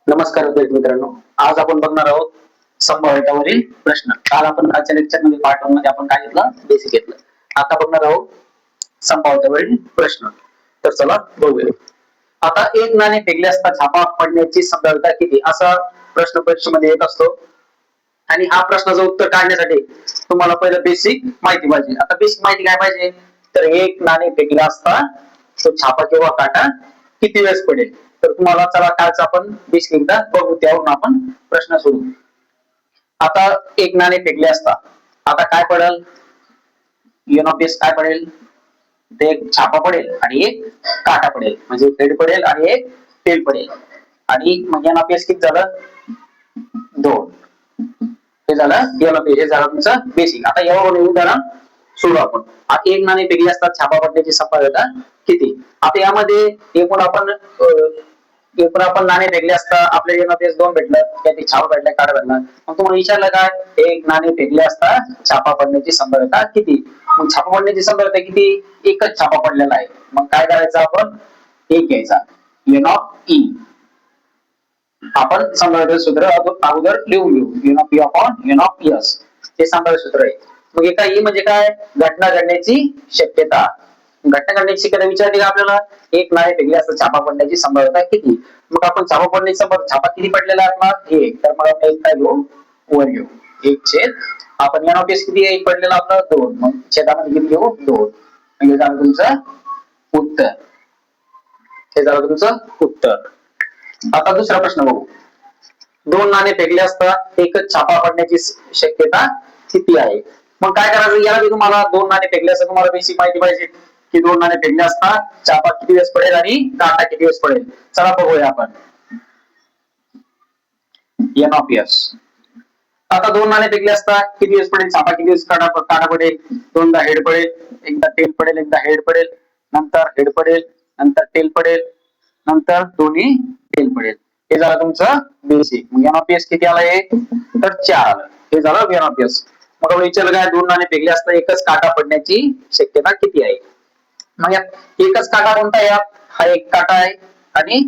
नमस्कार विद्यार्थी मित्रांनो, आज आपण बघणार आहोत संभाव्यतावरील प्रश्न. काल आपण आजच्या लेक्चर मध्ये पार्ट 1 मध्ये आपण काय घेतलं, बेसिक घेतलं. आता बघणार आहोत संभाव्यतावरील प्रश्न. तर चला बघूया. आता एक नाणे फेकले असता छापा पडण्याची संभाव्यता किती, असा प्रश्न परीक्षेमध्ये येत असतो. आणि हा प्रश्नाचं उत्तर काढण्यासाठी तुम्हाला पहिलं बेसिक माहिती पाहिजे. आता बेसिक माहिती काय पाहिजे, तर एक नाणे फेकले असता तो छापा किंवा काटा किती वेळेस पडेल. तर तुम्हाला चला कालच आपण बेसिक एकदा बघू, त्यावरून आपण प्रश्न सोडू. आता एक नाणे फेकले असता आता काय पडेल, काय पडेल, ते एक छापा पडेल आणि एक काटा पडेल, म्हणजे हेड पडेल आणि एक टेल पडेल. आणि मग एनऑपीएस किती झालं, 2. हे झालं एनऑपीएस, हे झालं तुमचं बेसिक. आता यावरून उदाहरण सोडू आपण. आता एक नाणे फेकले असता छापा पडण्याची संभाव्यता किती. आता यामध्ये एकूण आपण नाणे फेकले असता आपल्याला एनऑपीएस 2 भेटलं, त्याची छापा भेटला, काटा भेटला. मग तुम्हाला विचारलं काय, एक नाणे फेकले असता छापा पडण्याची संभाव्यता किती. मग छापा पडण्याची संभाव्यता किती, एकच छापा पडलेला आहे. मग काय करायचं, आपण एक घ्यायचा, एन ऑफ ई. आपण संभाव्यता सूत्र अगोदर लिहून घेऊ, N of E upon N of S. हे संभाव्य सूत्र आहे. मग एका ई म्हणजे काय, घटना घडण्याची शक्यता. घटना घडण्याची शक्यता विचारली का आपल्याला, एक नाणे फेकले असता छापा पडण्याची संभाव्यता किती. मग आपण छापा पडण्याची छापा किती पडलेला आहे, एक. तर मग आपण एक काय घेऊ, वर घेऊ, एक छेद. आपण एनऑपीएस किती एक पडलेला आपला 2, मग छेदामध्ये किती घेऊ, 2. म्हणजे झालं तुमचं उत्तर. हे झालं तुमचं उत्तर. आता दुसरा प्रश्न बघू. 2 नाणे फेकले असता एकच छापा पडण्याची शक्यता किती आहे. मग काय करायचं, याला तुम्हाला 2 नाणे फेकले असता तुम्हाला बेसिक माहिती पाहिजे की 2 नाणे फेकले असता छापा किती वेळेस पडेल आणि काटा किती वेळेस पडेल. चला बघूया आपण. एनऑपीएस. आता 2 नाणे फेकले असता किती वेळेस पडेल छापा, किती वेळेस काटा पडेल. दोनदा हेड पडेल, एकदा टेल पडेल, एकदा हेड पडेल, नंतर हेड पडेल, नंतर टेल पडेल, नंतर दोन्ही टेल पडेल. हे झालं तुमचं बेसिक. मग एनऑपीएस किती आला, एक तर 4 आलं. हे झालं एनऑपीएस. मग आपण विचारलं काय, 2 नाणे फेकले असता एकच काटा पडण्याची शक्यता किती आहे. मग यात एकच काटा कोणता आहे, हा एक काटा आहे आणि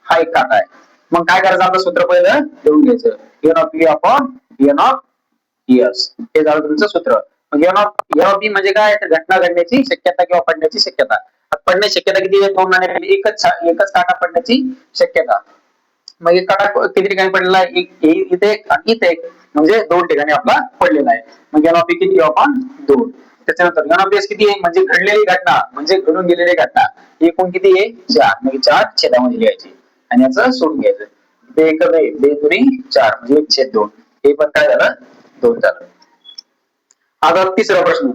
हा एक काटा आहे. मग काय करायचं, आपलं सूत्र पहिलं लिहून घ्यायचं, N of E upon N of S. हे झालं तुमचं सूत्र. मग एन ऑफ ई म्हणजे काय, तर घटना घडण्याची शक्यता किंवा पडण्याची शक्यता. पडण्याची शक्यता किती आहे, 2 नाणे फेकले एकच काटा पडण्याची शक्यता. मग एक काटा किती ठिकाणी पडलेला आहे, इथे एक आणि इथे एक, म्हणजे 2 ठिकाणी आपला पडलेला आहे. मग एन ऑफ ई किती अपॉन 2. त्याच्यानंतर एनऑपीएस किती आहे, म्हणजे घडलेली घटना, म्हणजे घडून गेलेली घटना. एकूण किती आहे, 4. म्हणजे 4 छेदामध्ये लिहायची आणि याचं सोडून घ्यायचं. एक 4 म्हणजे 1/2. हे पण काय झालं, 2 झालं. आता तिसरा प्रश्न.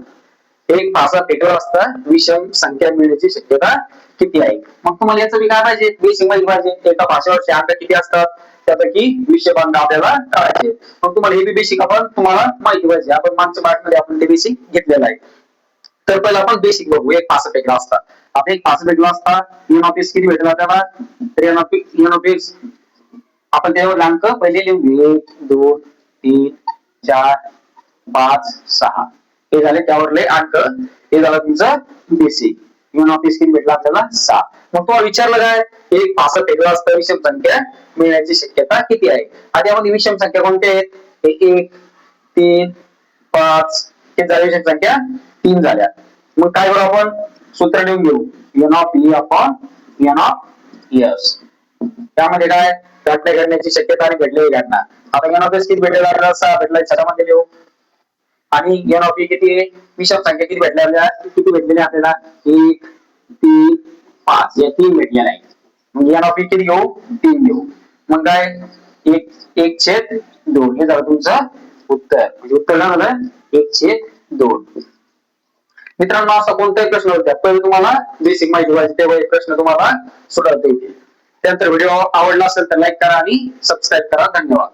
एक फासा फेकला असता विषम संख्या मिळण्याची शक्यता किती आहे. मग तुम्हाला याचं काय पाहिजे, बेसिक माहिती पाहिजे. एका फाशावरचे अंक किती असतात, त्यापैकी विषम अंक आपल्याला काढायचे. मग तुम्हाला हे बेसिक आपण तुम्हाला माहिती पाहिजे. आपण मागच्या पार्ट मध्ये आपण ते बेसिक घेतलेलं आहे. तर पहिला आपण बेसिक बघू. एक फासा फेकला असता, आपण एक फासा फेकला असता, एनऑपीएस किती भेटला त्याला, तर एनऑपीएस आपण त्यावर अंक पहिले लिहून घेऊ, 1 2 3 4 5 6. हे झाले त्यावरले अंक. हे झालं तुमचं बेसिक. एनऑपीएस किती भेटला आपल्याला, 6. मग तो विचारलं काय, एक फासा फेकला असता विषम संख्या मिळण्याची शक्यता किती आहे. आता यामध्ये विषम संख्या कोणत्या आहेत, 1 3 5. हे झाली विषम संख्या 3 झाल्या. मग काय करू, आपण सूत्र लिहून घेऊ, N of E upon N of S. त्यामध्ये काय, घटना घडण्याची शक्यता आणि घडलेली घटना. आता एन ऑफ एस किती भेटलेला आपल्याला, 6 भेटला, छटामध्ये लिहू. आणि एन ऑफ ई किती आहे, विषम संख्या किती भेटल्या, किती भेटलेली आपल्याला, 1 3 5. या 3 भेटलेल्या आहे. मग एन ऑफ ई किती घेऊ, 3 घेऊ. मग काय, 1/2. हे झालं तुमचं उत्तर. म्हणजे उत्तर काय झालं, 1/2. मित्रांनो, असा कोणताही प्रश्न होता पहिले तुम्हाला बेसिक माहिती पाहिजे, तेव्हा एक प्रश्न तुम्हाला सोडवता येईल. त्यानंतर व्हिडिओ आवडला असेल तर लाईक करा आणि सबस्क्राईब करा. धन्यवाद.